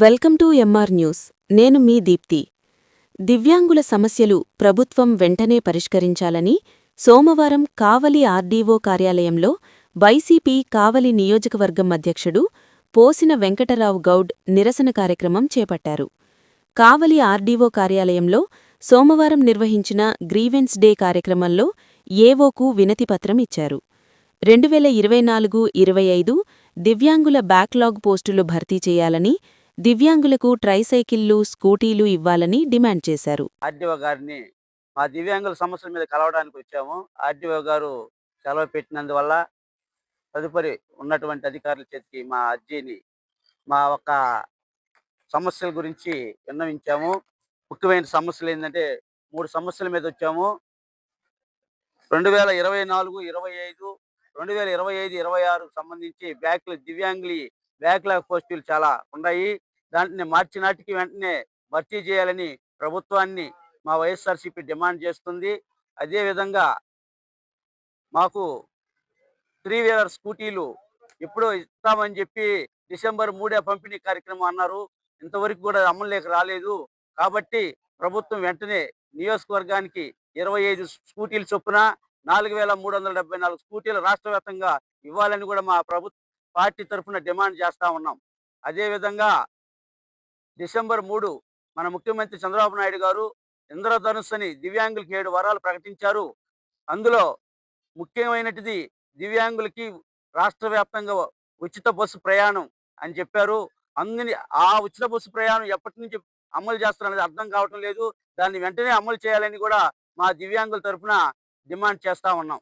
Welcome to MR news. నేను మీ దీప్తి. దివ్యాంగుల సమస్యలు ప్రభుత్వం వెంటనే పరిష్కరించాలని సోమవారం కావలి ఆర్డీఓ కార్యాలయంలో వైసీపీ కావలి నియోజకవర్గం అధ్యక్షుడు పోసిన వెంకటరావు గౌడ్ నిరసన కార్యక్రమం చేపట్టారు. కావలి ఆర్డీఓ కార్యాలయంలో సోమవారం నిర్వహించిన గ్రీవెన్స్ డే కార్యక్రమంలో ఏవోకు వినతిపత్రం ఇచ్చారు. 2024-25 దివ్యాంగుల బ్యాక్లాగ్ పోస్టులు భర్తీ చేయాలని, దివ్యాంగులకు ట్రైసైకిళ్లు, స్కూటీలు ఇవ్వాలని డిమాండ్ చేశారు. ఆర్డీఓ గారిని మా దివ్యాంగుల సమస్యల మీద కలవడానికి వచ్చాము. ఆర్డీఓ గారు సెలవు పెట్టినందువల్ల తదుపరి ఉన్నటువంటి అధికారుల చేతికి మా అర్జీని, మా ఒక్క సమస్యల గురించి విన్నవించాము. ముఖ్యమైన సమస్యలు ఏంటంటే 3 సమస్యల మీద వచ్చాము. 2024-25, 2025-26 సంబంధించి దివ్యాంగుల బ్యాక్లాగ్ పోస్టులు చాలా ఉన్నాయి. దాంట్ని మార్చి నాటికి వెంటనే భర్తీ చేయాలని ప్రభుత్వాన్ని మా వైఎస్ఆర్సీపీ డిమాండ్ చేస్తుంది. అదేవిధంగా మాకు 3-వీలర్ స్కూటీలు ఎప్పుడో ఇస్తామని చెప్పి డిసెంబర్ 3 పంపిణీ కార్యక్రమం అన్నారు. ఇంతవరకు కూడా అమలులోకి రాలేదు. కాబట్టి ప్రభుత్వం వెంటనే నియోజకవర్గానికి 25 స్కూటీలు చొప్పున 4,374 స్కూటీలు రాష్ట్ర వ్యాప్తంగా ఇవ్వాలని కూడా మా పార్టీ తరఫున డిమాండ్ చేస్తా ఉన్నాం. అదేవిధంగా డిసెంబర్ 3 మన ముఖ్యమంత్రి చంద్రబాబు నాయుడు గారు ఇంద్రధనుస్సు అని దివ్యాంగులకి 7 వరాలు ప్రకటించారు. అందులో ముఖ్యమైనది దివ్యాంగులకి రాష్ట్ర వ్యాప్తంగా ఉచిత బస్సు ప్రయాణం అని చెప్పారు. ఆ ఉచిత బస్సు ప్రయాణం ఎప్పటి నుంచి అమలు చేస్తారనేది అర్థం కావటం లేదు. దాన్ని వెంటనే అమలు చేయాలని కూడా మా దివ్యాంగుల తరఫున డిమాండ్ చేస్తా ఉన్నాం.